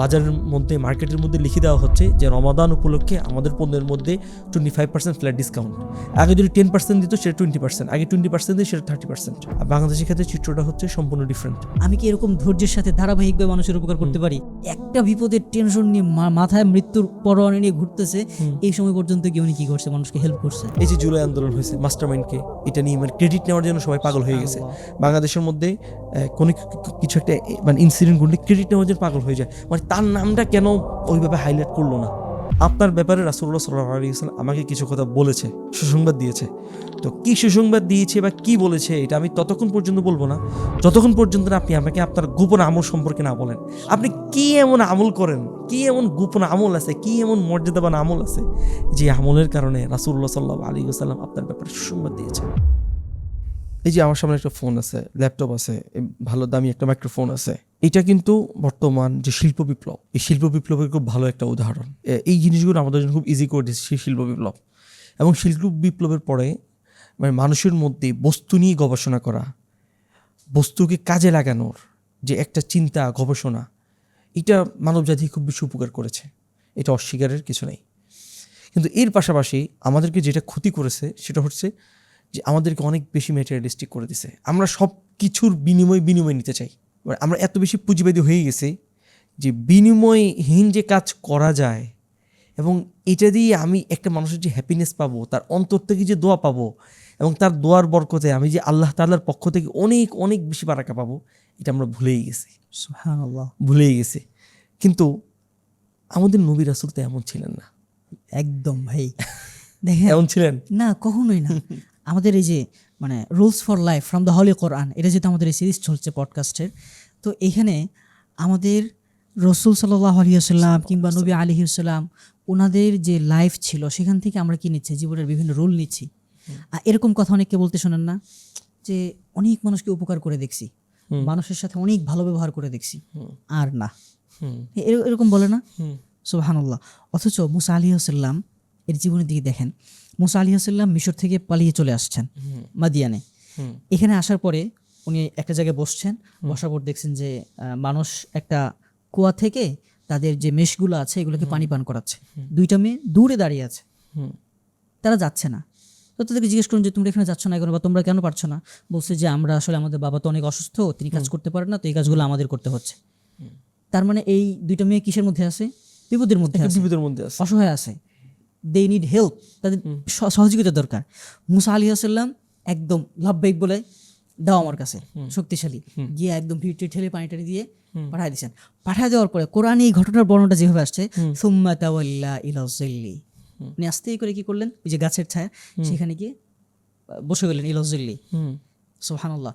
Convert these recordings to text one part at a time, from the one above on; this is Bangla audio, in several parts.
বাজারের মধ্যে মার্কেটের মধ্যে লিখে দেওয়া হচ্ছে যে রমাদান উপলক্ষে আমাদের পণ্যের মধ্যে 25% ফ্ল্যাট ডিসকাউন্ট। আগে যদি 10% দিত সেটা 20%, আগে 20% দিত সেটা 30%। আর বাংলাদেশের ক্ষেত্রে চিত্রটা হচ্ছে সম্পূর্ণ ডিফারেন্ট। আমি কি এরকম ধৈর্যের সাথে ধারাবাহিকভাবে মানুষের উপকার করতে পারি? একটা বিপদের টেনশন নিয়ে মাথায় মৃত্যুর পরোয়ানা নিয়ে ঘুরতেছে, এই সময় পর্যন্ত কি উনি কি করছে? মানুষকে হেল্প করছে। এই যে জুলাই আন্দোলন হয়েছে, মাস্টারমাইন্ডকে এটা নিয়ে মানে ক্রেডিট নেওয়ার জন্য সবাই পাগল হয়ে গেছে। বাংলাদেশের মধ্যে কোনো কিছু একটা মানে ইনসিডেন্ট ঘটলে ক্রেডিট নেওয়ার জন্য পাগল হয়ে যায়, মানে তার নামটা কেন ওইভাবে হাইলাইট করলো না? আপনার ব্যাপারে রাসূলুল্লাহ সাল্লাল্লাহু আলাইহি ওয়াসাল্লাম আমাকে কিছু কথা বলেছে, সুসংবাদ দিয়েছে। তো কি সুসংবাদ দিয়েছে বা কি বলেছে এটা আমি ততক্ষণ পর্যন্ত বলবো না যতক্ষণ পর্যন্ত না আপনি আমাকে আপনার গোপন আমল সম্পর্কে না বলেন। আপনি কি এমন আমল করেন, কি এমন গোপন আমল আছে, কি এমন মর্যাদাবান আমল আছে যে আমলের কারণে রাসূলুল্লাহ সাল্লাল্লাহু আলাইহি ওয়াসাল্লাম আপনার ব্যাপারে সুসংবাদ দিয়েছে। এই যে আমার সামনে একটা ফোন আছে, ল্যাপটপ আছে, ভালো দামি একটা মাইক্রোফোন আছে, এটা কিন্তু বর্তমান যে শিল্প বিপ্লব, এই শিল্প বিপ্লবের খুব ভালো একটা উদাহরণ। এই জিনিসগুলো আমাদের জন্য খুব ইজি করে দিচ্ছে সেই শিল্প বিপ্লব। এবং শিল্প বিপ্লবের পরে মানে মানুষের মধ্যে বস্তু নিয়ে গবেষণা করা, বস্তুকে কাজে লাগানোর যে একটা চিন্তা গবেষণা, এটা মানবজাতি খুব বেশি উপকার করেছে, এটা অস্বীকারের কিছু নেই। কিন্তু এর পাশাপাশি আমাদেরকে যেটা ক্ষতি করেছে সেটা হচ্ছে যে আমাদেরকে অনেক বেশি ম্যাটেরিয়ালিস্টিক করে দিছে। আমরা সব কিছুর বিনিময় নিতে চাই। আমরা এত বেশি পুঁজিবাদী হয়ে গেছি যে বিনিময়হীন যে কাজ করা যায় এবং এটা দিয়ে আমি একটা মানুষের যে হ্যাপিনেস পাবো, তার অন্তর থেকে যে দোয়া পাবো এবং তার দোয়ার বরকতে আমি যে আল্লাহ তাআলার পক্ষ থেকে অনেক অনেক বেশি বারাকা পাবো, এটা আমরা ভুলেই গেছি। সুবহানাল্লাহ, ভুলেই গেছি। কিন্তু আমাদের নবী রাসূল তো এমন ছিলেন না। একদম ভাই দেখেন, এমন ছিলেন না, কখনোই না। আমাদের এই যে মানে rules for life from the holy Quran, এটা যেহেতু আমাদের এই সিরিজ চলছে পডকাস্টের, তো এখানে আমাদের রসুল সাল্লাল্লাহু আলাইহি ওয়াসাল্লাম কিংবা নবী আলাইহিস সালাম ওনাদের যে লাইফ ছিল সেখান থেকে আমরা কি নিচ্ছি? জীবনের বিভিন্ন রুল নিচ্ছি। এরকম কথা অনেককে বলতে শোনেন না যে অনেক মানুষকে উপকার করে দেখছি, মানুষের সাথে অনেক ভালো ব্যবহার করে দেখছি, আর না, এরকম বলে না? সুবহানাল্লাহ। অথচ মুসা আলাইহিস সালাম এর জীবনের দিকে দেখেন, মুসা আলাইহিস সালাম মিশর থেকে পালিয়ে চলে আসছেন মাদিয়ানে। এখানে আসার পরে উনি একটা জায়গায় বসছেন, বসার পর দেখছেন যে মানুষ একটা কুয়া থেকে তাদের যে মেষগুলো আছে এগুলোকে পানি পান করাচ্ছে। দুইটা মেয়ে দূরে দাঁড়িয়ে আছে, তারা যাচ্ছে না। তো তাদেরকে জিজ্ঞেস করুন যে তোমরা এখানে যাচ্ছ না কেন, বা তোমরা কেন পারছো না? বলছে যে আমরা আসলে আমাদের বাবা তো অনেক অসুস্থ, তিনি কাজ করতে পারেন না, তো এই কাজগুলো আমাদের করতে হচ্ছে। তার মানে এই দুইটা মেয়ে কিসের মধ্যে আছে? বিপদের মধ্যে আছে, অসহায় আছে, দে নিড হেল্প, তাদের সহযোগিতা দরকার। মুসা আলাইহিস সালাম একদম লাভবাহিক বলে দাও আমার কাছে, শক্তিশালী, গিয়ে একদম ভিড় ঠেলে পানি টানি দিয়ে পাঠায় দিচ্ছেন। পাঠায় দেওয়ার পরে কোরআনে এই ঘটনার বর্ণনাটা যেভাবে আসছে, সুম্মা তাওয়াল্লা ইলা জিল্লি, উনি আস্তে করে কি করলেন, ওই যে গাছের ছায়া সেখানে গিয়ে বসে গেলেন, ইলা জিল্লি। সুবহানাল্লাহ।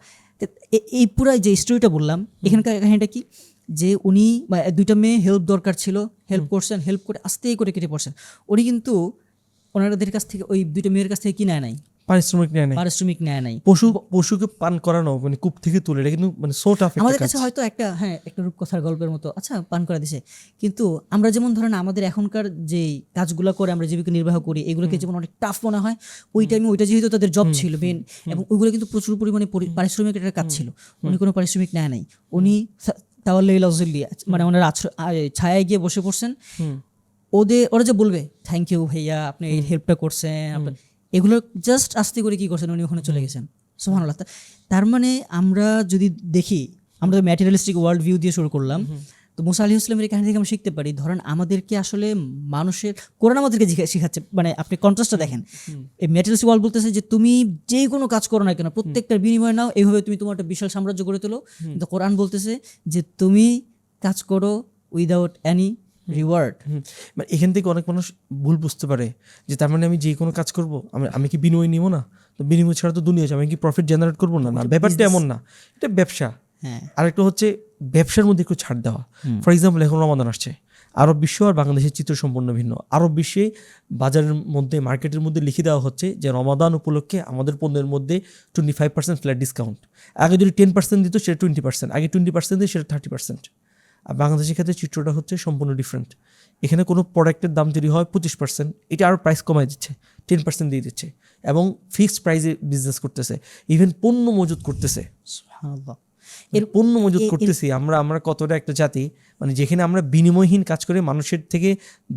এই পুরো যে স্টোরিটা বললাম, এখানকার কাহিনীটা কি, যে উনি দুইটা মেয়ে হেল্প দরকার ছিল, হেল্প করছেন, হেল্প করে আস্তে করে কেটে পড়ছেন। উনি কিন্তু ওনাদের কাছ থেকে, ওই দুইটা মেয়ের কাছ থেকে কি নেয় নাই, পারিশ্রমিক নেয় নাই। পশুকে পান করানো মানে কূপ থেকে তুলে, এটা কিন্তু মানে সো টাফ। আমাদের কাছে হয়তো একটা একটা রূপকথার গল্পের মতো, আচ্ছা পান করা দিছে, কিন্তু আমরা যেমন ধরেন আমাদের এখনকার যে কাজগুলো করে আমরা জীবিকা নির্বাহ করি, এগুলোকে যেমন অনেক টাফ মনে হয়, ওই টাইমে ওইটা যেহেতু তাদের জব ছিল মেন, এবং ওইগুলো কিন্তু প্রচুর পরিমাণে পারিশ্রমিক একটা কাজ ছিল, উনি কোনো পারিশ্রমিক নেয় নাই। উনি তাওয়াল্লা ইলা জিল্লি, মানে ওনার ছায়ায় গিয়ে বসে পড়ছেন। ওরা যে বলবে থ্যাংক ইউ ভাইয়া, আপনি এই হেল্পটা করছেন, এগুলো জাস্ট আস্তে করে কি করছেন, উনি ওখানে চলে গেছেন। সুবহানাল্লাহ। তার মানে আমরা যদি দেখি, আমরা ম্যাটেরিয়ালিস্টিক ওয়ার্ল্ড ভিউ দিয়ে শুরু করলাম, তো মুসা আলাইহিস সালামের কাহিনী থেকে আমরা শিখতে পারি, ধরেন আমাদেরকে আসলে মানুষের কোরআন আমাদেরকে শিখাচ্ছে, মানে আপনি কন্ট্রাস্টটা দেখেন, এই ম্যাটেরিয়ালিস্টিক ওয়ার্ল্ড বলতেছে যে তুমি যে কোনো কাজ করো না কেন প্রত্যেকটার বিনিময় নাও, এইভাবে তুমি তোমার একটা বিশাল সাম্রাজ্য গড়ে তোলো। কিন্তু কোরআন বলতেছে যে তুমি কাজ করো উইদাউট এনি রিওয়ার্ড। এখান থেকে অনেক মানুষ ভুল বুঝতে পারে যে তার মানে আমি যে কোনো কাজ করবো, আমি কি বিনিময় নিব না? তো বিনিময় ছাড়া তো দুনিয়া আছে, আমি কি প্রফিট জেনারেট করবো না? না, ব্যাপারটা এমন না, এটা ব্যবসা। আরেকটা হচ্ছে ব্যবসার মধ্যে একটু ছাড় দেওয়া। ফর এক্সাম্পল, এখন রমাদান আসছে, আরব বিশ্ব আর বাংলাদেশের চিত্র সম্পূর্ণ ভিন্ন। আরব বিশ্বে বাজারের মধ্যে মার্কেটের মধ্যে লিখে দেওয়া হচ্ছে যে রমাদান উপলক্ষে আমাদের পণ্যের মধ্যে 25% ফ্ল্যাট ডিসকাউন্ট। আগে যদি 10% দিত সেটা 20%, আগে 20% দিত সেটা 30%। আর বাংলাদেশের ক্ষেত্রে চিত্রটা হচ্ছে সম্পূর্ণ ডিফারেন্ট। এখানে কোনো প্রোডাক্টের দাম যদি হয় 25%, এটা আরও প্রাইস কমায় দিচ্ছে, 10% দিয়ে দিচ্ছে, এবং ফিক্সড প্রাইসে বিজনেস করতেছে, ইভেন পণ্য মজুত করতেছে। সুবহানাল্লাহ। এর পণ্য মজুত করতেছি আমরা আমরা কতটা একটা জাতি মানে যেখানে আমরা বিনিময়হীন কাজ করে মানুষের থেকে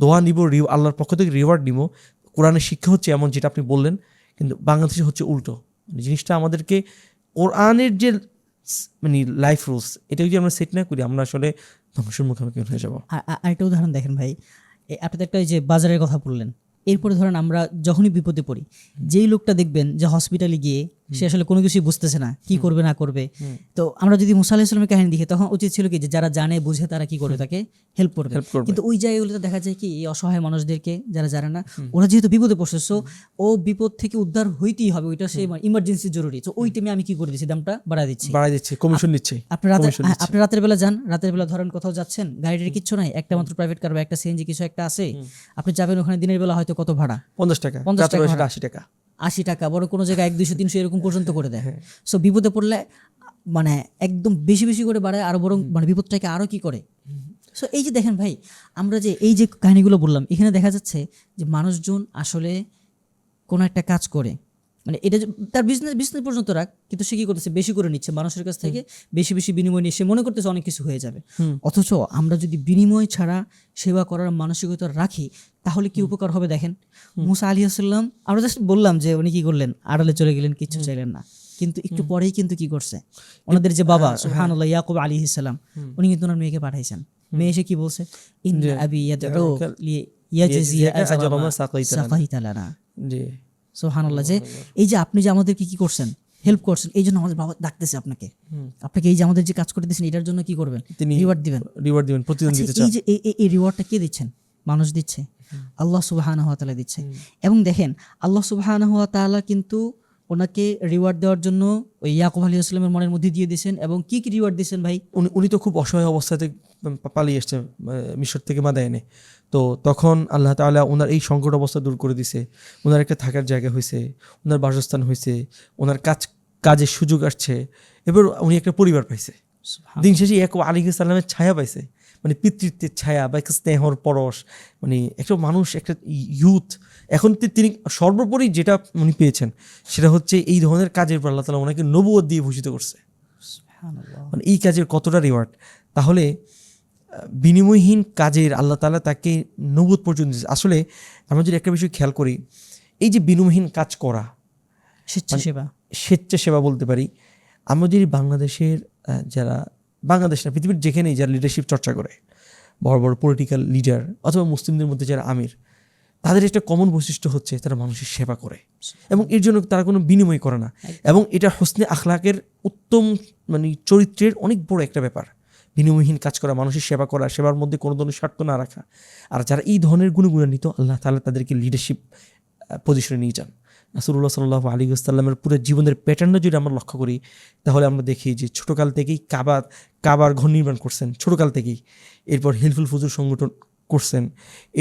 দোয়া নিব, আল্লাহর পক্ষ থেকে রিওয়ার্ড নিব। কোরআনের শিক্ষা হচ্ছে এমন, যেটা আপনি বললেন, কিন্তু বাংলাদেশে হচ্ছে উল্টো। মানে জিনিসটা আমাদেরকে কোরআনের যে মানে লাইফ রুলস, এটা যদি আমরা সেট না করি আমরা আসলে ধ্বংসের মুখোমুখি হয়ে যাবো। আরেকটা উদাহরণ দেখেন ভাই, আপনি তো একটা ওই যে বাজারের কথা বললেন, এরপরে ধরেন আমরা যখনই বিপদে পড়ি, যেই লোকটা দেখবেন যে হসপিটালে গিয়ে সে আসলে কোনো কিছুই বুঝতেছে না কি করবে না করবে, তো আমরা যদি মুসা আলাইহিস সালামের কাহিনী দেখি তখন উচিত ছিল কি যে যারা জানে বুঝে তারা কি করবে, তাকে হেল্প করবে। কিন্তু ওই জায়গাগুলোতে দেখা যায় কি এই অসহায় মানুষদেরকে যারা জানে না, ওরা যেহেতু বিপদে পড়ছে, সো ও বিপদ থেকে উদ্ধার হইতেই হবে, ওইটা সে ইমার্জেন্সি জরুরি, তো ওই টাইমে আমি কি করে দিচ্ছি, দামটা বাড়ায় দিচ্ছি, কমিশন নিচ্ছি। আপনি রাতের বেলা যান, রাতের বেলা ধরেন কোথাও যাচ্ছেন, গাড়ির কিচ্ছু নাই, একটা মাত্র প্রাইভেট কার বা একটা সিএনজি কিছু একটা আছে, আপনি যাবেন ওখানে, দিনের বেলা হয়তো কত ভাড়া, 50 টাকা, 80 টাকা, বড় কোনো জায়গায় 100, 200, 300 এরকম পর্যন্ত করে দেয়। সো বিপদে পড়লে মানে একদম বেশি বেশি করে বাড়ায়, আরো বরং মানে বিপদটাকে আরো কি করে। সো এই যে দেখেন ভাই, আমরা যে এই যে কাহিনীগুলো বললাম, এখানে দেখা যাচ্ছে যে মানুষজন আসলে কোনো একটা কাজ করে, মানে এটা তার বিজনেস পর্যন্ত রাখ, কিন্তু সে কি করতেছে, বেশি করে নিচ্ছে মানুষের কাছ থেকে, বেশি বেশি বিনিময় নিয়ে সে মনে করতেছে অনেক কিছু হয়ে যাবে। অথচ আমরা যদি বিনিময় ছাড়া সেবা করার মানসিকতা রাখি তাহলে কি উপকার হবে দেখেন। মুসা আলাইহিস সালাম, আমরা জাস্ট বললাম যে উনি কি করলেন, আড়ালে চলে গেলেন, কিচ্ছু চাইলেন না, কিন্তু একটু পরেই কিন্তু কি করছে, ওনাদের যে বাবা সুবহানাল্লাহ ইয়াকুব আলাইহিস সালাম, উনি কিন্তু ওনার মেয়েকে পাঠাইছেন। মেয়ে এসে কি বলছে, ইন্না আবি ইয়াদউকা লিয়াজজিয়া আজরা মা সাকাইতা লানা। সুবহানাল্লাহ, যে এই যে আপনি যে আমাদেরকে কি করছেন, হেল্প করছেন, এই জন্য আমাদের বাবা ডাকতেছে আপনাকে, এই যে আমাদের যে কাজ করে দিচ্ছেন এটার জন্য কি করবেন, রিওয়ার্ড দিবেন, প্রতিদিন দিতে চান। এই রিওয়ার্ডটা কে দিচ্ছেন? মানুষ দিচ্ছে, আল্লাহ সুবহানাহু ওয়া তাআলা দিচ্ছে। এবং দেখেন আল্লাহ সুবহানাহু ওয়া তাআলা কিন্তু ওনাকে রিওয়ার্ড দেওয়ার জন্য ওই ইয়াকুব আলাইহিস সালামের মনের মধ্যে দিয়ে দিয়েছেন। এবং কি কি রিওয়ার্ড দিয়েছেন ভাই? উনি তো খুব অসহায় অবস্থাতে পালিয়ে এসছে মিশর থেকে মাদায়েনে। তো তখন আল্লাহ তাআলা ওনার এই সংকট অবস্থা দূর করে দিছে, ওনার একটা থাকার জায়গা হয়েছে, ওনার বাসস্থান হয়েছে, ওনার কাজের সুযোগ আসছে, এবার উনি একটা পরিবার পাইছে। দিন শেষে ইয়াকুব আলাইহিস সালামের ছায়া পাইছে, মানে পিতৃত্বের ছায়া বা একটা স্নেহর পরশ, মানে একটা মানুষ, একটা ইউথ। এখন তিনি সর্বোপরি যেটা উনি পেয়েছেন সেটা হচ্ছে এই ধরনের কাজের পর আল্লাহ তাআলা ওনাকে নবুয়ত দিয়ে ভূষিত করছে। মানে এই কাজের কতটা রিওয়ার্ড! তাহলে বিনিময়হীন কাজের আল্লাহ তাআলা তাকে নবুয়ত পর্যন্ত দিয়েছে। আসলে আমরা যদি একটা বিষয় খেয়াল করি, এই যে বিনিময়হীন কাজ করা, স্বেচ্ছাসেবা বলতে পারি। আমরা যদি বাংলাদেশের যারা, বাংলাদেশ না পৃথিবীর যেখানেই যারা লিডারশিপ চর্চা করে, বড় বড় পলিটিক্যাল লিডার অথবা মুসলিমদের মধ্যে যারা আমির, তাদের একটা কমন বৈশিষ্ট্য হচ্ছে তারা মানুষের সেবা করে এবং এর জন্য তারা কোনো বিনিময় করে না। এবং এটা হোসনে আখলাকের উত্তম মানে চরিত্রের অনেক বড় একটা ব্যাপার, বিনিময়হীন কাজ করা, মানুষের সেবা করা, সেবার মধ্যে কোনো ধরনের স্বার্থ না রাখা। আর যারা এই ধরনের গুণান্বিত, আল্লাহ তাআলা তাদেরকে লিডারশিপ পজিশনে নিয়ে যান। রাসূলুল্লাহ সাল্লাল্লাহু আলাইহি ওয়াসাল্লামের পুরো জীবনের প্যাটার্নটা যদি আমরা লক্ষ্য করি, তাহলে আমরা দেখি যে ছোটকাল থেকেই কাবার ঘর নির্মাণ করছেন ছোটকাল থেকেই। এরপর হিলফুল ফুজুর সংগঠন করছেন।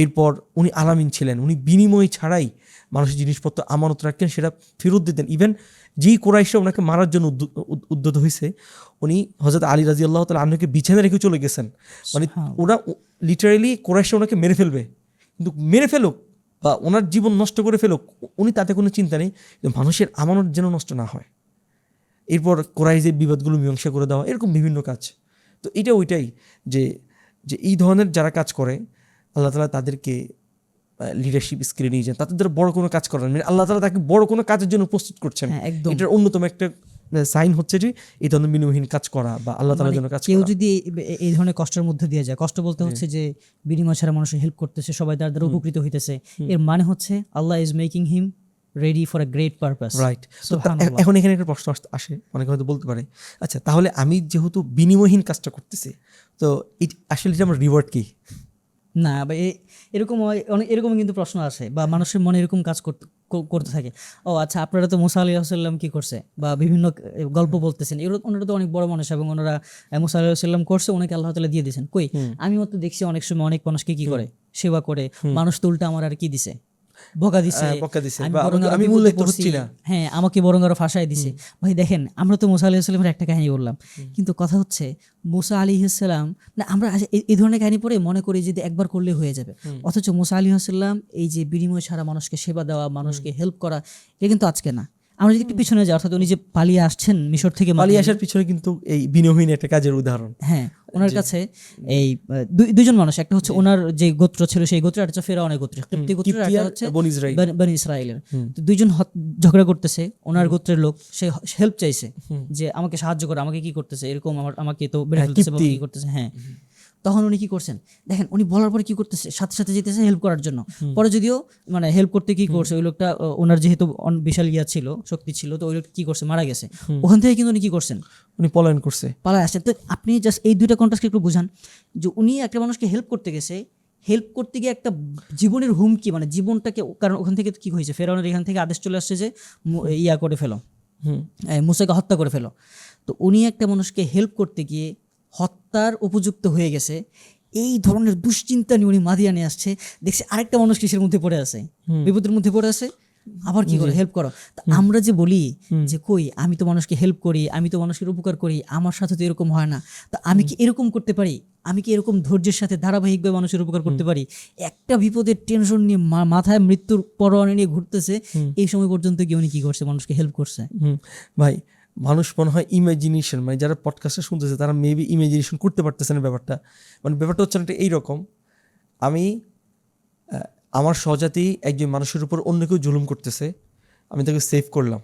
এরপর উনি আলামিন ছিলেন, উনি বিনিময় ছাড়াই মানুষের জিনিসপত্র আমানত রাখতেন, সেটা ফেরত দিতেন। ইভেন যেই কুরাইশরা ওনাকে মারার জন্য উদ্যত হয়েছে, উনি হযরত আলী রাদিয়াল্লাহু তাআলা আনহুকে বিছানা রেখে চলে গেছেন। মানে ওরা লিটারেলি কুরাইশরা ওনাকে মেরে ফেলবে, কিন্তু মেরে ফেলুক বা ওনার জীবন নষ্ট করে ফেলুক, উনি তাতে কোনো চিন্তা নেই, মানুষের আমানত যেন নষ্ট না হয়। এরপর কুরাইশের বিবাদগুলো মীমাংসা করে দেওয়া, এরকম বিভিন্ন কাজ। তো এটা ওইটাই যে এই ধরনের যারা কাজ করে আল্লাহ তাআলা তাদেরকে লিডারশিপ স্কিলে নিয়ে যান, তাদের দ্বারা বড় কোনো কাজ করেন, মানে আল্লাহ তাআলা তাকে বড় কোনো কাজের জন্য প্রস্তুত করছেন। এটার অন্যতম একটা সাইন হচ্ছে যে এই ধরনের বিনিময়হীন কাজ করা বা আল্লাহ তাআলার জন্য কাজ করা। কেউ যদি এই ধরনের কষ্টের মধ্যে দিয়ে যায়, কষ্ট বলতে হচ্ছে যে বিনিময় ছাড়া মানুষের হেল্প করতেছে, সবাই তার দ্বারা উপকৃত হইতেছে, এর মানে হচ্ছে Allah is making him ready for a great purpose. Right. এখন এখানে একটা প্রশ্ন আসে, অনেকে হয়তো বলতে পারে, আচ্ছা তাহলে আমি যেহেতু বিনিময়হীন কাজটা করতেছি, তো আসলে এটা আমার রিওয়ার্ড কি? না, এরকম কিন্তু প্রশ্ন আসে বা মানুষের মনে এরকম কাজ করতে থাকে। ও আচ্ছা, আপনারা তো মুসা আলাইহিস সালাম কি করছে বা বিভিন্ন গল্প বলতেছেন, ওনারা তো অনেক বড় মানুষ এবং ওনারা মুসা আলাইহিস সালাম করছে, ওনাকে আল্লাহ তাআলা দিয়ে দিয়েছেন। কই, আমি তো দেখছি অনেক সময় অনেক মানুষকে কি করে, সেবা করে, মানুষ তো উল্টা আমার আর কি দিছে, বকা দিছে, আমি মূল্য করছি না, হ্যাঁ আমাকে বরং আরো ফাঁসায় দিছে। ভাই দেখেন, আমরা তো মুসা আলাইহিস সালামের একটা কাহিনী বললাম, কিন্তু কথা হচ্ছে মুসা আলাইহিস সালাম না, আমরা এই ধরনের কাহিনী পড়ে মনে করি যে একবার করলে হয়ে যাবে, অথচ মুসা আলাইহিস সালাম এই যে বিনিময় ছাড়া মানুষকে সেবা দেওয়া, মানুষকে হেল্প করা, এটা কিন্তু আজকে না, আমরা যদি একটু পিছনে যাই, অর্থাৎ উনি যে পালিয়ে আসছেন মিশর থেকে পালিয়ে আসার পিছনে কিন্তু এই বিনয়হীন একটা কাজের উদাহরণ। হ্যাঁ, ওনার কাছে এই দুইজন মানুষ, একটা হচ্ছে ওনার যে গোত্র ছিল সেই গোত্র, আর হচ্ছে ফেরাউনের গোত্র, কিপ্তি গোত্র, আর একটা হচ্ছে বনি ইসরাইল। বনি ইসরাইলের। তো দুইজন ঝগড়া করতেছে, ওনার গোত্রের লোক, সে হেল্প চাইছে যে আমাকে সাহায্য করে, আমাকে কি করতেছে এরকম, আমাকে তো বেড়ে ফেলতেছে বা কি করতেছে। হ্যাঁ, তখন উনি কি করছেন দেখেন, উনি বলার পরে কি করতেছে, সাথে সাথে যেতেছে হেল্প করার জন্য। পরে যদিও মানে হেল্প করতে কি করছে, ওই লোকটা ওনার যেহেতু বিশাল ইয়া ছিল, শক্তি ছিল, তো ওই লোকটা কি করছে, মারা গেছে। ওখান থেকে কিন্তু উনি কি করছেন, উনি পলায়ন করছে, পালায় আসছেন। তো আপনি জাস্ট এই দুইটা কন্ট্রাস্টকে একটু বুঝান যে উনি একটা মানুষকে হেল্প করতে গেছে, হেল্প করতে গিয়ে একটা জীবনের হুমকি, মানে জীবনটাকে, কারণ ওখান থেকে কি হয়েছে, ফেরাউনের এখান থেকে আদেশ চলে আসছে যে ইয়া করে ফেলো, মুসাকে হত্যা করে ফেলো। তো উনি একটা মানুষকে হেল্প করতে গিয়ে হত্যার উপযুক্ত হয়ে গেছে, এই ধরনের দুশ্চিন্তা নিয়ে উনি মাদিয়ানে আসছে, দেখছে আরেকটা মানুষ কিসের মধ্যে পড়ে আছে, বিপদের মধ্যে পড়ে আছে, আবার কি করে হেল্প করো। আমরা যে বলি যে কই আমি তো মানুষকে হেল্প করি, আমি তো মানুষের উপকার করি, আমার সাথে তো এরকম হয় না, তো আমি কি এরকম করতে পারি, আমি কি এরকম ধৈর্যের সাথে ধারাবাহিকভাবে মানুষের উপকার করতে পারি। একটা বিপদের টেনশন নিয়ে মাথায় মৃত্যুর পরোয়ানা নিয়ে ঘুরতেছে, এই সময় পর্যন্ত গিয়ে উনি কি করছে, মানুষকে হেল্প করছে। ভাই মানুষ মনে হয় ইমাজিনেশন, মানে যারা পডকাস্টটা শুনতেছে তারা মেবি ইমাজিনেশন করতে পারতেছে না ব্যাপারটা। মানে ব্যাপারটা হচ্ছে একটা এইরকম, আমি আমার স্বজাতি একজন মানুষের উপর অন্য কেউ জুলুম করতেছে, আমি তাকে সেভ করলাম,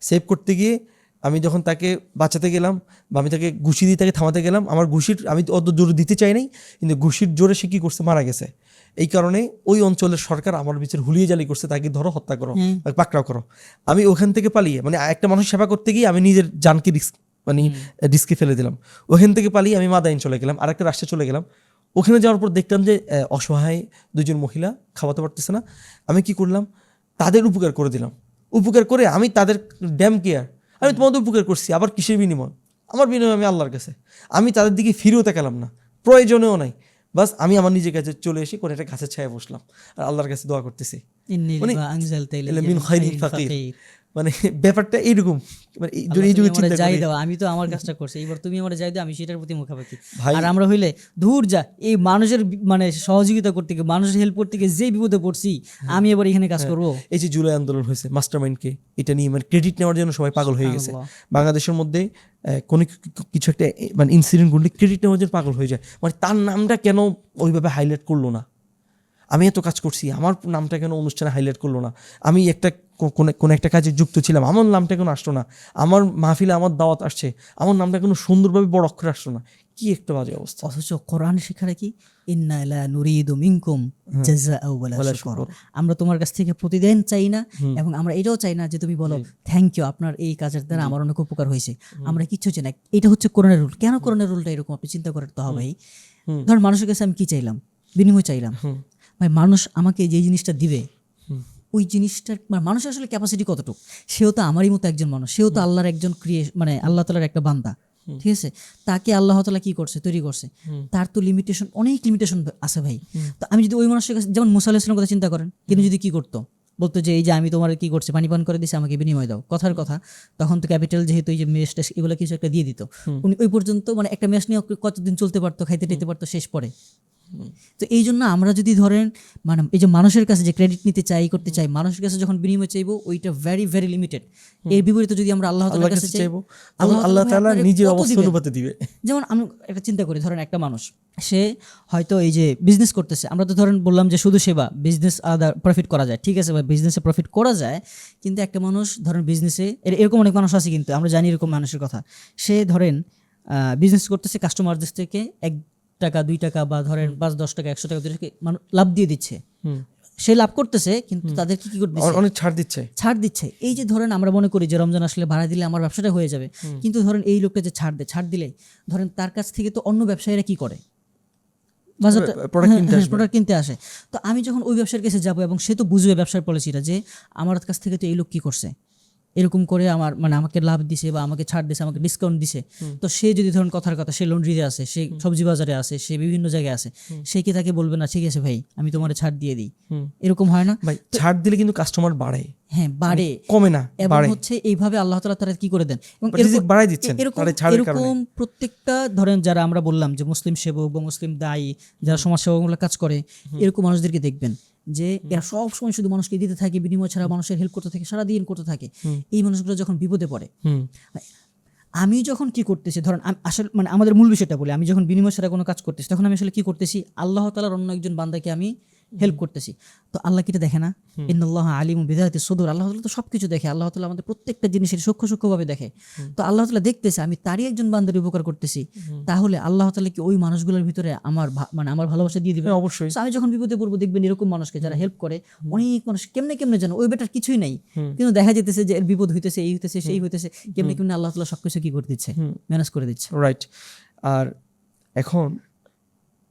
সেভ করতে গিয়ে আমি যখন তাকে বাঁচাতে গেলাম বা আমি তাকে ঘুষি দিয়ে তাকে থামাতে গেলাম, আমার ঘুষির আমি অত জোরে দিতে চাই নাই, কিন্তু ঘুষির জোরে সে কী করছে, মারা গেছে। এই কারণে ওই অঞ্চলের সরকার আমার বিচার হুলিয়ে জালি করছে, তাকে ধরো হত্যা করো, পাকড়াও করো। আমি ওখান থেকে পালিয়ে, মানে একটা মানুষ সেবা করতে গিয়ে আমি নিজের জানকে রিস্কে ফেলে দিলাম। ওখান থেকে পালিয়ে আমি মাদাইন চলে গেলাম, আরেকটা রাষ্ট্রে চলে গেলাম। ওখানে যাওয়ার পর দেখলাম যে অসহায় দুজন মহিলা খাওয়াতে পারতেছে না। আমি কি করলাম, তাদের উপকার করে দিলাম। উপকার করে আমি তাদের ড্যাম কেয়ার, আমি তোমাদের উপকার করছি, আবার কিসের বিনিময়, আমার বিনিময় আমি আল্লাহর কাছে, আমি তাদের দিকে ফিরেও তাকালাম না, প্রয়োজনেও নাই। বাস আমি আমার নিজের কাছে চলে এসে কোনো একটা গাছের ছায়া বসলাম আর আল্লাহর কাছে দোয়া করতেছি, মানে ব্যাপারটা এইরকম। মানে যাই দাও, আমি তো আমার কাজটা করছি, এবার তুমি আমার যাই দাও, আমি সেটার প্রতি মুখাপেক্ষি। আর আমরা হইলে দূর যা, এই মানুষের মানে সহযোগিতা করতে গিয়ে, মানুষের হেল্প করতে গিয়ে যে বিপদে পড়ছি, আমি এবার এখানে কাজ করবো। এই যে জুলাই আন্দোলন হয়েছে, মাস্টারমাইন্ডকে এটা নিয়ে মানে ক্রেডিট নেওয়ার জন্য সবাই পাগল হয়ে গেছে। বাংলাদেশের মধ্যে কোনো কিছু একটা মানে ইনসিডেন্ট ঘটলে ক্রেডিট নেওয়ার জন্য পাগল হয়ে যায়, মানে তার নামটা কেন ওইভাবে হাইলাইট করলো না, আমি এত কাজ করছি, আমার নামটা কেন অনুষ্ঠানে হাইলাইট করলো না, আমি একটা কোনো একটা কাজে যুক্ত ছিলাম, আমার নামটা কেন আসলো না, আমার মাহফিলে আমার দাওয়াত আসছে, আমার নামটা কেন সুন্দরভাবে বড় অক্ষরে আসলো না, কি একটা বাজে অবস্থা। অথচ কোরআন শিখারে কি, ইন্না লা নুরিদু মিনকুম জাযাআ ওয়ালা শুকর, আমরা তোমার কাছ থেকে প্রতিদান চাই না, এবং আমরা এটাও চাই না যে তুমি বলো থ্যাংক ইউ, আপনার এই কাজের দ্বারা আমার অনেক উপকার হয়েছে, আমরা কিচ্ছু চাই না। এটা হচ্ছে কোরআনের রুল। কেন কোরআনের রুলটা এরকম, আপনি চিন্তা করেন তো ভাই। ধর মানুষের কাছে আমি কি চাইলাম, বিনিময় চাইলাম, ভাই মানুষ আমাকে যে জিনিসটা দিবে, ওই জিনিসটার মানুষের আসলে ক্যাপাসিটি কতটুকু, সেও তো আমারই মতো একজন মানুষ, সেও তো আল্লাহর একজন মানে আল্লাহ তাআলার একটা বান্দা, ঠিক আছে। তাকে আল্লাহ তাআলা কি করছে, তৈরি করছে, তার তো লিমিটেশন, অনেক লিমিটেশন আছে ভাই। তো আমি যদি ওই মানুষের কাছে, যেমন মুসা আলাইহিস সালামের কথা চিন্তা করেন, তিনি যদি কি করতো, বলতো যে এই যে আমি তোমার কি করছে, পানি পান করে দিছি, আমাকে বিনিময় দাও, কথার কথা, তখন তো ক্যাপিটাল যেহেতু এই যে মেশ টেস এগুলো কিছু একটা দিয়ে দিত, উনি ওই পর্যন্ত মানে একটা মেশ নিয়ে কতদিন চলতে পারতো, খাইতে টেতে পারতো, শেষ পরে। তো এই জন্য আমরা যদি ধরেন মানে এই যে মানুষের কাছে যে ক্রেডিট নিতে চাই, করতে চাই, মানুষের কাছে যখন বিনিময় চাইবো, ওইটা ভেরি ভেরি লিমিটেড। এর বিপরীতে যদি আমরা আল্লাহ তাআলার কাছে চাইবো, আল্লাহ তাআলা নিজের অবস্থা অনুপাতে দিবে। যেমন আমি একটা চিন্তা করি, ধরেন একটা মানুষ, সে হয়তো এই যে বিজনেস করতেছে, আমরা তো ধরেন বললাম যে শুধু সেবা, বিজনেস আলাদা প্রফিট করা যায়, ঠিক আছে ভাই, বিজনেসে প্রফিট করা যায়, কিন্তু একটা মানুষ ধরেন বিজনেসে, এরকম অনেক মানুষ আছে, কিন্তু আমরা জানি এরকম মানুষের কথা, সে ধরেন বিজনেস করতেছে, কাস্টমারদের থেকে 1 টাকা 2 টাকা বা ধরেন 5-10 টাকা 100 টাকা লাভ দিয়ে দিচ্ছে, সে লাভ করতেছে, কিন্তু তাদেরকে কি করতেছে, অনেক ছাড় দিচ্ছে। এই যে ধরেন আমরা মনে করি যে রমজান আসলে ভাড়া দিলে আমার ব্যবসাটা হয়ে যাবে, কিন্তু ধরেন এই লোকটা যে ছাড় দিলে, ধরেন তার কাছ থেকে তো অন্য ব্যবসায়ীরা কি করে, প্রোডাক্ট কিনতে আসে। তো আমি যখন ওই ব্যবসার কাছে যাবো, এবং সে তো বুঝবে ব্যবসার পলিসিটা, যে আমার কাছ থেকে তো এই লোক কি করছে, এরকম করে আমার মানে আমাকে লাভ দিছে বা আমাকে ছাড় দিছে, আমাকে ডিসকাউন্ট দিছে। তো সে যদি ধরুন কথার কথা, সে লন্ড্রিতে আছে, সে সবজি বাজারে আছে, সে বিভিন্ন জায়গায় আছে, সে কি তাকে বলবে না ঠিক আছে ভাই আমি তোমার ছাড় দিয়ে দিই? এরকম হয় না ভাই, ছাড় দিলে কিন্তু কাস্টমার বাড়ে, হ্যাঁ বাড়ে, কমে না, এবং হচ্ছে এইভাবে আল্লাহ তাআলা তারা কি করে দেন, এবং বাড়াই দিচ্ছেন। এরকম প্রত্যেকটা ধরেন যারা আমরা বললাম যে মুসলিম সেবক বা মুসলিম দায়ী, যারা সমাজ সেবামূলক কাজ করে, এরকম মানুষদেরকে দেখবেন যে এরা সব সময় শুধু মানুষকে দিতে থাকে, বিনিময় ছাড়া মানুষের হেল্প করতে থাকে, সারাদিন করতে থাকে। এই মানুষগুলো যখন বিপদে পড়ে, আমি যখন কি করতেছি, ধরেন আসলে মানে আমাদের মূল বিষয়টা বলি, আমি যখন বিনিময় ছাড়া কোনো কাজ করতেছি তখন আমি আসলে কি করতেছি, আল্লাহ তাআলার অন্য একজন বান্দাকে আমি হেল্প করতেছি। তো আল্লাহ কি এটা দেখে না? ইন্নাল্লাহা আলিমুম বিযাতি সুদূর, আল্লাহ তাআলা তো সবকিছু দেখে, আল্লাহ তাআলা আমাদের প্রত্যেকটা জিনিসের সূক্ষ্মভাবে দেখে। তো আল্লাহ তাআলা দেখতেছে আমি তারই একজন বান্দার উপকার করতেছি, তাহলে আল্লাহ তাআলা কি ওই মানুষগুলোর ভিতরে আমার মানে আমার ভালোবাসা দিয়ে দিবে? অবশ্যই। So আমি যখন বিপদে পড়বো দেখবেন এরকম মানুষকে যারা হেল্প করে, অনেক মানুষ কেমনে কেমনে জানো ওই বেটার কিছুই নাই, কিন্তু দেখা যেতেছে যে এর বিপদ হইতেছে, এই হইতেছে, সেই হইতেছে, কেমনে কেমনে আল্লাহ তাআলা সবকিছু কি করে দিচ্ছে, ম্যানেজ করে দিচ্ছে। রাইট। আর এখন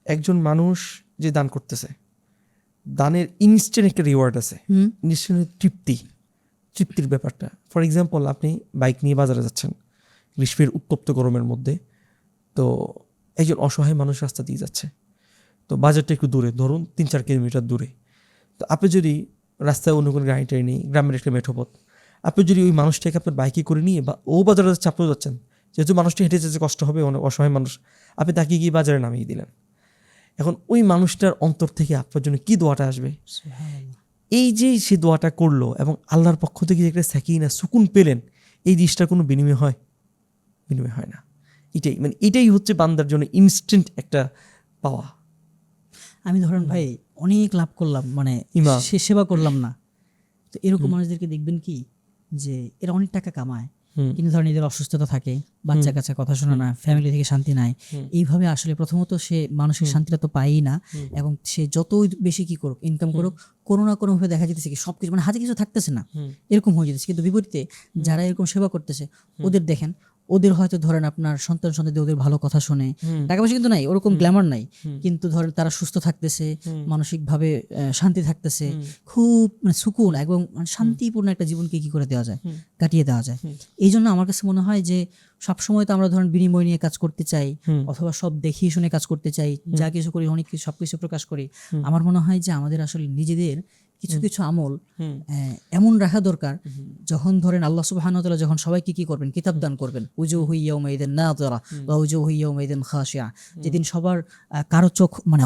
একজন মানুষ যে দান করতেছে, দানের ইনস্ট্যান্ট একটা রিওয়ার্ড আছে, ইনস্ট্যান্ট তৃপ্তির ব্যাপারটা। ফর এক্সাম্পল, আপনি বাইক নিয়ে বাজারে যাচ্ছেন গ্রীষ্মের উত্তপ্ত গরমের মধ্যে, তো একজন অসহায় মানুষ রাস্তা দিয়ে যাচ্ছে, তো বাজারটা একটু দূরে, ধরুন 3-4 কিলোমিটার দূরে। তো আপনি যদি রাস্তায় অন্য কোনো গাড়িটাই নেই, গ্রামের একটা মেঠোপথ, আপনি যদি ওই মানুষটাকে আপনার বাইকে করে নিয়ে বা ও বাজারে যাচ্ছে, আপনিও যাচ্ছেন, যেহেতু মানুষটি হেঁটে যেতে কষ্ট হবে, অনেক অসহায় মানুষ, আপনি তাকে গিয়ে বাজারে নামিয়ে দিলেন। এখন ওই মানুষটার অন্তর থেকে আপনার জন্য কি দোয়াটা আসবে? এই যে সে দোয়াটা করলো এবং আল্লাহর পক্ষ থেকে একটা সাকিনা সুকুন পেলেন, এই জিনিসটার কোনো বিনিময় হয়? বিনিময় হয় না। এটাই হচ্ছে বান্দার জন্য ইনস্ট্যান্ট একটা পাওয়া। আমি ধরেন ভাই অনেক লাভ করলাম, মানে সে সেবা করলাম না, তো এরকম মানুষদেরকে দেখবেন কি যে এরা অনেক টাকা কামায়, কিন্তু ধরেন এদের অসুস্থতা থাকে, বাচ্চা কাচ্চা কথা শোনা না, ফ্যামিলি থেকে শান্তি নাই, এইভাবে আসলে প্রথমত সে মানসিক শান্তিটা তো পায়ই না, এবং সে যতই বেশি কি করুক, ইনকাম করুক, কোনো না কোনোভাবে দেখা যেতেছে কি সবকিছু মানে হাতে কিছু থাকতেছে না, এরকম হয়ে যেতেছে। কিন্তু বিপরীতে যারা এরকম সেবা করতেছে, ওদের দেখেন, ওদের হয়তো ধরেন আপনার সন্তান ওদের ভালো কথা শুনে, টাকা পয়সা কিন্তু নাই, ওরকম গ্ল্যামার নাই, কিন্তু ধরেন তারা সুস্থ থাকতেছে, মানসিকভাবে শান্তি থাকতেছে, খুব মানে সুকুন এবং শান্তিপূর্ণ একটা জীবনকে কি করে দেওয়া যায়, কাটিয়ে দেওয়া যায়। এই জন্য আমার কাছে মনে হয় যে সবসময় তো আমরা ধরেন বিনিময় নিয়ে কাজ করতে চাই, অথবা সব দেখিয়ে শুনে কাজ করতে চাই, যা কিছু করি অনেক কিছু সবকিছু প্রকাশ করি। আমার মনে হয় যে আমাদের আসলে নিজেদের কিছু কিছু আমল এমন রাখা দরকার, যখন ধরেন আল্লাহ সুবহানাহু ওয়া তাআলা যখন সবাইকে কি করবেন, কিতাব দান করবেন, উজুহু ইয়াউমাইযিন নাযিরা ওয়া উজুহু ইয়াউমাইযিন খাশিয়া, যেদিন সবার কারো চোখ মানে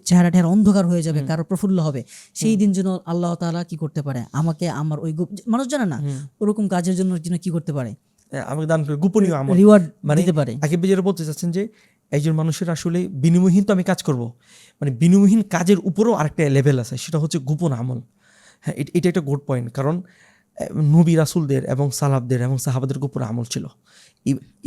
চেহারাটা অন্ধকার হয়ে যাবে, কারো প্রফুল্ল হবে, সেই দিন যেন আল্লাহ তাআলা কি করতে পারে, আমাকে আমার ওই মানুষ জানে না ওরকম কাজের জন্য কি করতে পারে, আমাকে দান করে গোপনীয় আমল রিওয়ার্ড মানে দিতে পারে। আগে যেটা বলতে চাচ্ছেন যে একজন মানুষের আসলে বিনিময়হীন তো আমি কাজ করব, মানে বিনিময়হীন কাজের উপরেও আরেকটা লেভেল আছে, সেটা হচ্ছে গোপন আমল। হ্যাঁ, এটা একটা গুড পয়েন্ট, কারণ নবী রাসূলদের এবং সালাফদের এবং সাহাবাদের গোপন আমল ছিল।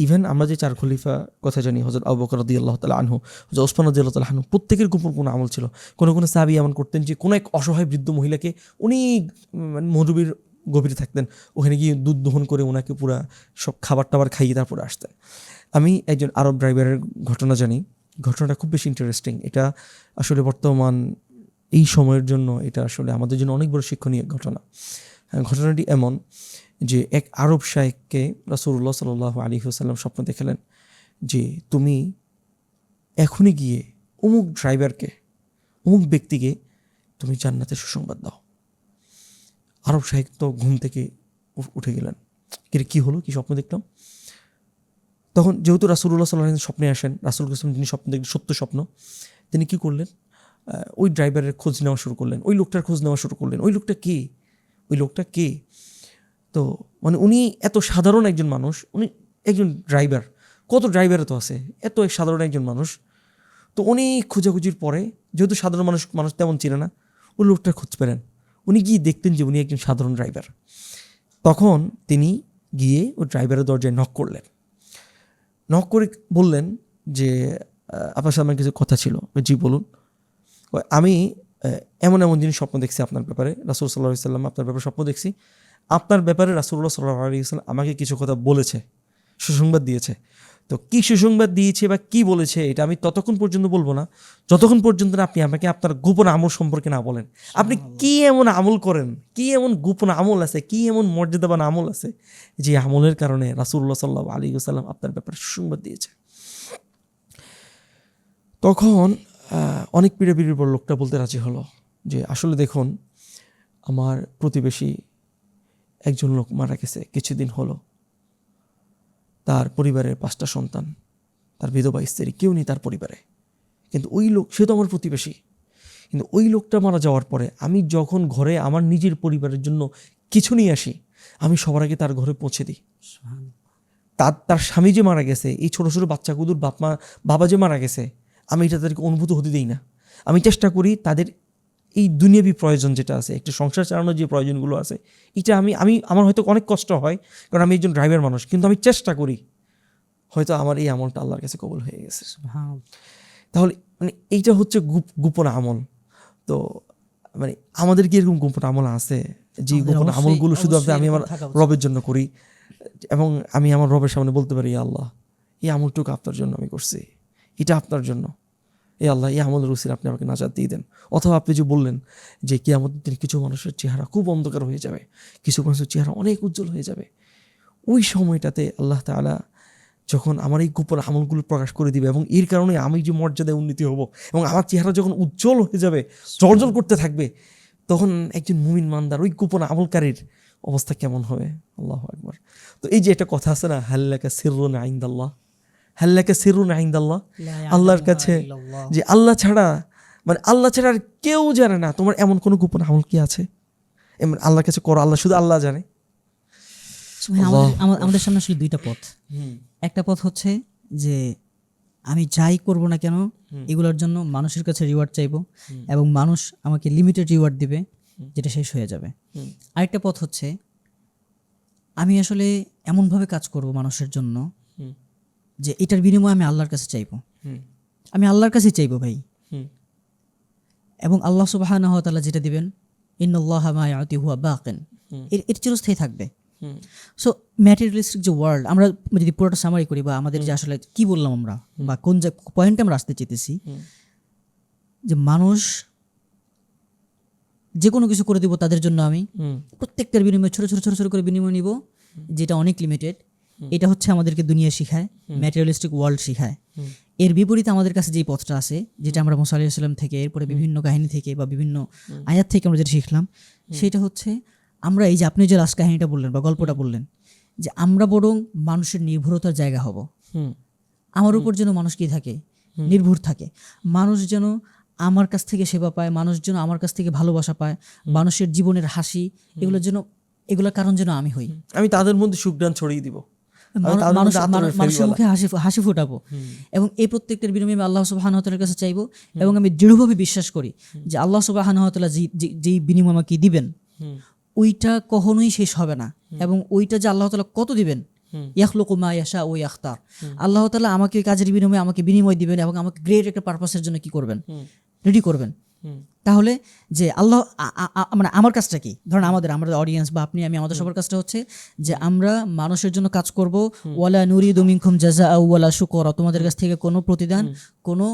ইভেন আমরা যে 4 খলিফা কথা জানি, হযরত আবু বকর রাদিয়াল্লাহু তাআলা আনহু, হযরত ওসমান রাদিয়াল্লাহু তাআলা আনহু, প্রত্যেকের গোপন কোনো আমল ছিল। কোনো সাহাবী এমন করতেন যে কোনো এক অসহায় বৃদ্ধ মহিলাকে অনেক মরুভূমির গভীরে থাকতেন, ওখানে গিয়ে দুধ দহন করে ওনাকে পুরা সব খাবার টাবার খাইয়ে তারপরে আসতেন। আমি একজন আরব ড্রাইভারের ঘটনা জানি, ঘটনাটা খুব বেশি ইন্টারেস্টিং। এটা আসলে বর্তমান এই সময়ের জন্য এটা আসলে আমাদের জন্য অনেক বড় শিক্ষণীয় ঘটনা। ঘটনাটি এমন যে এক আরব শায়েখকে রাসূলুল্লাহ সাল্লাল্লাহু আলাইহি ওয়াসাল্লাম স্বপ্ন দেখালেন যে তুমি এখনই গিয়ে অমুক ড্রাইভারকে, অমুক ব্যক্তিকে তুমি জান্নাতের সুসংবাদ দাও। আরব শায়েখ তো ঘুম থেকে উঠে গেলেন, কি হলো, কি স্বপ্ন দেখলাম? তখন যেহেতু রাসূলুল্লাহ সাল্লাল্লাহু আলাইহি ওয়াসাল্লাম স্বপ্নে আসেন, রাসূল কাসেম যিনি স্বপ্ন দেখলেন সত্য স্বপ্ন, তিনি কি করলেন, ওই ড্রাইভারের খোঁজ নেওয়া শুরু করলেন, ওই লোকটার খোঁজ নেওয়া শুরু করলেন, ওই লোকটা কে। তো মানে উনি এত সাধারণ একজন মানুষ, উনি একজন ড্রাইভার, কত ড্রাইভারও তো আছে, এত সাধারণ একজন মানুষ। তো অনেক খোঁজাখুঁজির পরে, যেহেতু সাধারণ মানুষ তেমন চিনে না, ওই লোকটার খোঁজ পেলেন। উনি গিয়ে দেখতেন যে উনি একজন সাধারণ ড্রাইভার। তখন তিনি গিয়ে ওই ড্রাইভারের দরজায় নক করলেন, নক করে বললেন যে আপনার সাথে আমার কিছু কথা ছিল। জি বলুন। আমি এমন জিনিস স্বপ্ন দেখছি আপনার ব্যাপারে, রাসূল সাল্লাল্লাহু আলাইহি ওয়াসাল্লাম আপনার ব্যাপারে স্বপ্ন দেখছি, আপনার ব্যাপারে রাসূলুল্লাহ সাল্লাল্লাহু আলাইহি ওয়াসাল্লাম আমাকে কিছু কথা বলেছে, সুসংবাদ দিয়েছে। তো কি সুসংবাদ দিয়েছে বা কি বলেছে এটা আমি ততক্ষণ পর্যন্ত বলবো না যতক্ষণ পর্যন্ত না আপনি আমাকে আপনার গোপন আমল সম্পর্কে না বলেন। আপনি কি এমন আমল করেন, কি এমন গোপন আমল আছে, কি এমন মর্যাদাবান আমল আছে যে আমলের কারণে রাসূলুল্লাহ সাল্লাল্লাহু আলাইহি ওয়াসাল্লাম আপনার ব্যাপারে সুসংবাদ দিয়েছে। তখন অনেক পিড়াপিড়ির পর লোকটা বলতে রাজি হলো যে আসলে দেখুন, আমার প্রতিবেশী একজন লোক মারা গেছে কিছুদিন হলো, তার পরিবারের 5টা সন্তান, তার বিধবা স্ত্রী, কেউ নেই তার পরিবারে, কিন্তু ওই লোক সে তো আমার প্রতিবেশী, কিন্তু ওই লোকটা মারা যাওয়ার পরে আমি যখন ঘরে আমার নিজের পরিবারের জন্য কিছু নিয়ে আসি, আমি সবার আগে তার ঘরে পৌঁছে দিই। তার স্বামী যে মারা গেছে, এই ছোটো ছোটো বাচ্চাগুলোর বাবা যে মারা গেছে, আমি এটা তাদেরকে অনুভূত হতে দিই না। আমি চেষ্টা করি তাদের এই দুনিয়াবি প্রয়োজন যেটা আছে, একটা সংসার চালানোর যে প্রয়োজনগুলো আছে, এটা আমি আমার হয়তো অনেক কষ্ট হয়, কারণ আমি একজন ড্রাইভার মানুষ, কিন্তু আমি চেষ্টা করি, হয়তো আমার এই আমলটা আল্লাহর কাছে কবুল হয়ে গেছে। তাহলে মানে এইটা হচ্ছে গোপন আমল। তো মানে আমাদের কি এরকম গোপন আমল আছে যে গোপন আমলগুলো শুধু আমি আমার রবের জন্য করি, এবং আমি আমার রবের সামনে বলতে পারি, আল্লাহ এই আমলটুকু আপনার জন্য আমি করছি, এটা আপনার জন্য, এই আল্লাহ এই আমলের উসিলা আপনি আমাকে নাজাত দিয়ে দেন। অথবা আপনি যে বললেন যে কিয়ামতের দিনে কিছু মানুষের চেহারা খুব অন্ধকার হয়ে যাবে, কিছু মানুষের চেহারা অনেক উজ্জ্বল হয়ে যাবে, ওই সময়টাতে আল্লাহ তাআলা যখন আমার এই গোপন আমলগুলো প্রকাশ করে দিবে, এবং এর কারণে আমি যে মর্যাদায় উন্নতি হব, এবং আমার চেহারা যখন উজ্জ্বল হয়ে যাবে, জ্বলজ্বল করতে থাকবে, তখন একজন মুমিন মানদার ওই গোপন আমলকারীর অবস্থা কেমন হবে। আল্লাহু আকবার। তো এই যে একটা কথা আছে না, হাল্লাকা সিররুন ইনদাল্লাহ, হাল্লাকা সিররুন ইনদাল্লাহ, আল্লাহর কাছে যে আল্লাহ ছাড়া মানে আল্লাহ ছাড়া আর কেউ জানে না তোমার এমন কোনো গোপন আমল কি আছে, এমন আল্লাহর কাছে করো, আল্লাহ শুধু আল্লাহ জানে। আমাদের সামনে আসলে দুইটা পথ। একটা পথ হচ্ছে যে আমি যাই করব না কেন এগুলোর জন্য মানুষের কাছে রিওয়ার্ড চাইবো, এবং মানুষ আমাকে লিমিটেড রিওয়ার্ড দিবে যেটা শেষ হয়ে যাবে। আরেকটা পথ হচ্ছে আমি আসলে এমনভাবে কাজ করব মানুষের জন্য যে এটার বিনিময়ে আমি আল্লাহর কাছে চাইবো, আমি আল্লাহর কাছে চাইবো ভাই, এবং আল্লাহ সুবহানাহু ওয়া তাআলা যেটা দিবেন, ইন্নাল্লাহা মা ইয়াতি হুয়া বাকিন, এর চিরস্থায়ী থাকবে। সো ম্যাটেরিয়ালিস্টিক যে ওয়ার্ল্ড, আমরা যদি পুরোটা সামারি করি, বা আমাদের যে আসলে কি বললাম আমরা, বা কোন পয়েন্টে আমরা আসতে চেয়েছি, যে মানুষ যে কোনো কিছু করে দিব তাদের জন্য, আমি প্রত্যেকটার বিনিময়ে ছোট ছোট ছোট ছোট করে বিনিময় নিব, যেটা অনেক লিমিটেড। এটা হচ্ছে আমাদেরকে দুনিয়া শিখায়, ম্যাটেরিয়ালিস্টিক ওয়ার্ল্ড শিখায়। এর বিপরীতে আমাদের কাছে যেই পথটা আছে, যেটা আমরা মুসা আলাইহিস সালাম থেকে, এরপরে বিভিন্ন কাহিনী থেকে বা বিভিন্ন আয়াত থেকে আমরা যেটা শিখলাম, সেটা হচ্ছে আমরা এই যে আপনি যে লাস্ট কাহিনীটা বললেন বা গল্পটা বললেন, যে আমরা বরং মানুষের নির্ভরতার জায়গা হব। আমার উপর যেন মানুষ কি থাকে, নির্ভর থাকে, মানুষ যেন আমার কাছ থেকে সেবা পায়, মানুষ যেন আমার কাছ থেকে ভালোবাসা পায়, মানুষের জীবনের হাসি, এগুলোর কারণ যেন আমি হই, আমি তাদের মধ্যে সুখদান ছড়িয়ে দিব, মানুষের মুখে হাসি ফোটাবো। এবং এই প্রত্যেকটার বিনিময়ে আল্লাহ সুবহানাহু ওয়া তাআলার কাছে চাইবো, এবং আমি দৃঢ়ভাবে বিশ্বাস করি যে আল্লাহ সুবহানাহু ওয়া তাআলা যেই বিনিময় আমাকে দিবেন, ওইটা কখনোই শেষ হবে না। এবং ওইটা যে আল্লাহ তাআলা কত দিবেন, ইয়াখলুকু মা ইয়াশা ওয়া ইয়াখতার, আল্লাহ তাআলা আমাকে কাজের বিনিময়ে আমাকে বিনিময় দিবেন, এবং আমাকে গ্রেট একটা পারপাসের জন্য কি করবেন, রেডি করবেন। তাহলে যে আল্লাহ মানে আমার কাজটা কি, ধরেন আমাদের অডিয়েন্স বা আপনি আমি, আমাদের সবার কাজটা হচ্ছে যে আমরা মানুষের জন্য কাজ করব। ওয়ালা নুরিদু মিনকুম জাযাআ ওয়ালা শুকরা, তোমাদের কাছ থেকে কোনো প্রতিদান, কোনো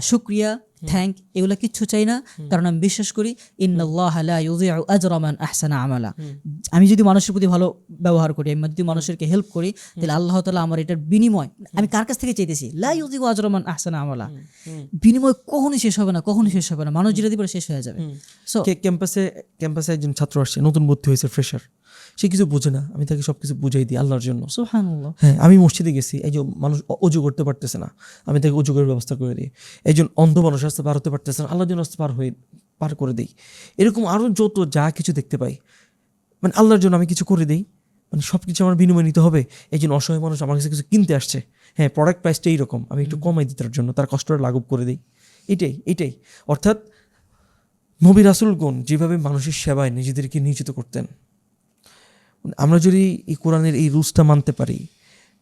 শুকরিয়া, থ্যাঙ্ক, এগুলো কিচ্ছু চাই না, কারণ আমি বিশ্বাস করি ইন্নাল্লাহা লা ইউযিউ আজরা মান আহসানা আমালা। আমি যদি মানুষের প্রতি ভালো ব্যবহার করি, আমি যদি মানুষকে হেল্প করি, তাহলে আল্লাহ তাআলা আমার এটার বিনিময়, আমি কার কাছ থেকে চাইতেছি, লা ইউযিউ আজরা মান আহসানা আমালা, বিনিময় কখনোই শেষ হবে না, কখনোই শেষ হবে না, মানুষ যেটা দিবে শেষ হয়ে যাবে। সো ক্যাম্পাসে একজন ছাত্র আসছে, নতুন ভর্তি হয়েছে, ফ্রেশার, সে কিছু বোঝে না, আমি তাকে সবকিছু বুঝাই দিই আল্লাহর জন্য। সুবহানাল্লাহ। হ্যাঁ, আমি মসজিদে গেছি, এই যে মানুষ অজু করতে পারতেছে না, আমি তাকে অজু করার ব্যবস্থা করে দিই। একজন অন্ধ মানুষ রাস্তা পার হতে পারতেছে না, আল্লাহর জন্য রাস্তা পার করে দিই। এরকম আরও যত যা কিছু দেখতে পাই, মানে আল্লাহর জন্য আমি কিছু করে দিই, মানে সব কিছু আমার বিনিময় নিতে হবে। একজন অসহায় মানুষ আমার কাছে কিছু কিনতে আসছে, হ্যাঁ প্রোডাক্ট প্রাইসটা এইরকম, আমি একটু কমাই দিই তার জন্য, তার কষ্টটা লাঘব করে দিই। এটাই অর্থাৎ নবী রাসূলগণ যেভাবে মানুষের সেবায় নিজেদেরকে নিয়োজিত করতেন, আমরা যদি এই কোরআনের এই রুলসটা মানতে পারি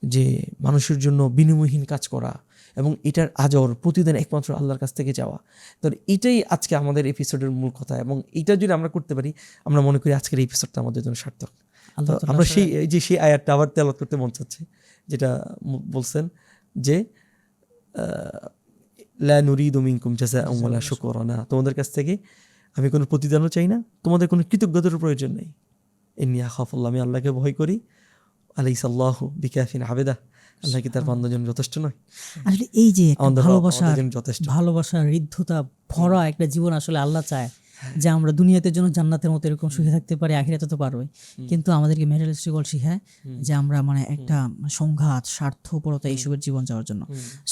যে মানুষের জন্য বিনিময়হীন কাজ করা, এবং এটার আজর প্রতিদিন একমাত্র আল্লাহর কাছ থেকে যাওয়া, তাহলে এটাই আজকে আমাদের এপিসোডের মূল কথা। এবং এটা যদি আমরা করতে পারি, আমরা মনে করি আজকের এপিসোডটা আমাদের জন্য সার্থক। আমরা সেই আয়াতটা আবার তেলাওয়াত করতে মন চাচ্ছে, যেটা বলছেন যে লা নুরিদু মিনকুম জাযাআন ওয়ালা শুকরা, না তোমাদের কাছ থেকে আমি কোনো প্রতিদানও চাই না, তোমাদের কোনো কৃতজ্ঞতার প্রয়োজন নেই। ইন্নী আখাফুল্লাহ, আমি আল্লাহকে ভয় করি। আলাইসাল্লাহু বিকাফিন আবেদা, আল্লাহ কি তার বান্দার জন্য যথেষ্ট নয়? আসলে এই যে ভালোবাসার হৃদ্ধতা ভরা একটা জীবন আসলে আল্লাহ চায়। যে আমরা দুনিয়াতে জন্য জান্নাতের মতো এরকম সুখে থাকতে পারি, আখিরাতে তো পারবোই, কিন্তু আমাদেরকে ম্যাটেরিয়ালিস্টিক ওয়ার্ল্ড শেখায় যে আমরা মানে একটা সংঘাত, স্বার্থপরতা এইসবের জীবন যাওয়ার জন্য।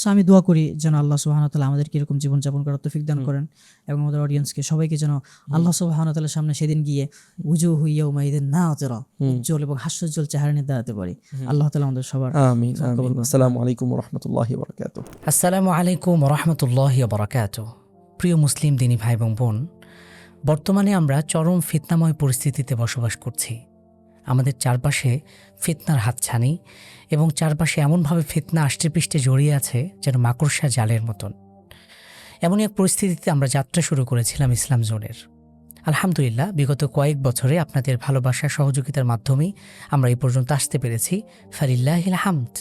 সো আমি দোয়া করি যেন আল্লাহ সুবহানাহু ওয়া তাআলা আমাদেরকে এরকম জীবনযাপন করার তৌফিক দান করেন, এবং আমাদের অডিয়েন্সকে সবাইকে যেন আল্লাহ সুবহানাহু ওয়া তাআলার সামনে সেদিন গিয়ে উজুহু ইয়াউমাইযিন নাযিরা, উজ্জ্বল এবং হাস্যোজ্জ্বল চেহারা নিয়ে দাঁড়াতে পারি। আল্লাহ তাআলা আমাদের সবার আমিন আমিন। আসসালামু আলাইকুম ওয়া রাহমাতুল্লাহি ওয়া বারাকাতুহু। আসসালামু আলাইকুম রহমতুল্লাহি বারাকাতুহু। প্রিয় মুসলিম দিনী ভাই এবং বোন, বর্তমানে আমরা চরম ফিতনাময় পরিস্থিতিতে বসবাস করছি। আমাদের চারপাশে ফিতনার হাতছানি, এবং চারপাশে এমনভাবে ফিতনা আষ্টেপৃষ্ঠে জড়িয়ে আছে যেন মাকড়সা জালের মতন। এমনই এক পরিস্থিতিতে আমরা যাত্রা শুরু করেছিলাম ইসলাম জোনের। আলহামদুলিল্লাহ, বিগত কয়েক বছরে আপনাদের ভালোবাসা সহযোগিতার মাধ্যমেই আমরা এই পর্যন্ত আসতে পেরেছি। ফালিল্লাহিল হামদ।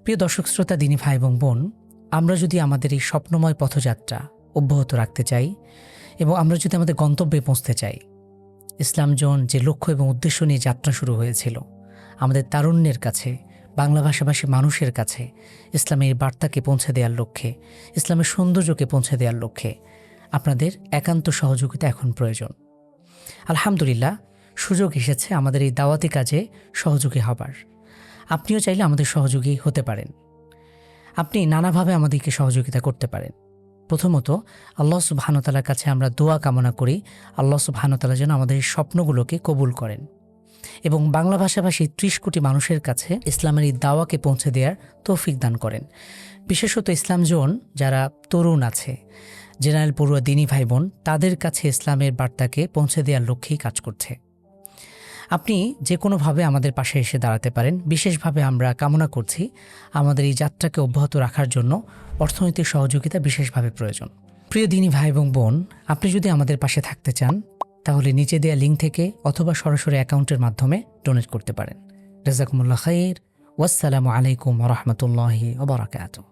প্রিয় দর্শক শ্রোতা, দিনী ভাই এবং বোন, আমরা যদি আমাদের এই স্বপ্নময় পথযাত্রা অব্যাহত রাখতে চাই এবং আমরা যদি আমাদের গন্তব্যে পৌঁছতে চাই, ইসলাম জোন যে লক্ষ্য এবং উদ্দেশ্য নিয়ে যাত্রা শুরু হয়েছিল, আমাদের তারুণ্যের কাছে, বাংলা ভাষাভাষী মানুষের কাছে ইসলামের বার্তাকে পৌঁছে দেওয়ার লক্ষ্যে, ইসলামের সৌন্দর্যকে পৌঁছে দেওয়ার লক্ষ্যে আপনাদের একান্ত সহযোগিতা এখন প্রয়োজন। আলহামদুলিল্লাহ, সুযোগ এসেছে আমাদের এই দাওয়াতি কাজে সহযোগী হবার। আপনিও চাইলে আমাদের সহযোগী হতে পারেন। আপনি নানাভাবে আমাদেরকে সহযোগিতা করতে পারেন। প্রথমত, আল্লাহ সুবহানাহু ওয়া তাআলার কাছে আমরা দোয়া কামনা করি আল্লাহ সুবহানাহু ওয়া তাআলা যেন আমাদের এই স্বপ্নগুলোকে কবুল করেন এবং বাংলা ভাষাভাষী 30 কোটি মানুষের কাছে ইসলামের এই দাওয়াকে পৌঁছে দেওয়ার তৌফিক দান করেন। বিশেষত ইসলাম জোন যারা তরুণ আছে, জেনারেল পড়ুয়া দিনী ভাই বোন, তাদের কাছে ইসলামের বার্তাকে পৌঁছে দেওয়ার লক্ষ্যেই কাজ করছে। আপনি যে কোনোভাবে আমাদের পাশে এসে দাঁড়াতে পারেন। বিশেষভাবে আমরা কামনা করছি আমাদের এই যাত্রাকে অব্যাহত রাখার জন্য অর্থনৈতিক সহযোগিতা বিশেষভাবে প্রয়োজন। প্রিয় দিনী ভাই এবং বোন, আপনি যদি আমাদের পাশে থাকতে চান তাহলে নিচে দেওয়া লিঙ্ক থেকে অথবা সরাসরি অ্যাকাউন্টের মাধ্যমে ডোনেট করতে পারেন। জাযাকুমুল্লাহ খাইর। ওয়াসসালামু আলাইকুম ওয়া রাহমাতুল্লাহি ওয়া বারাকাতুহু।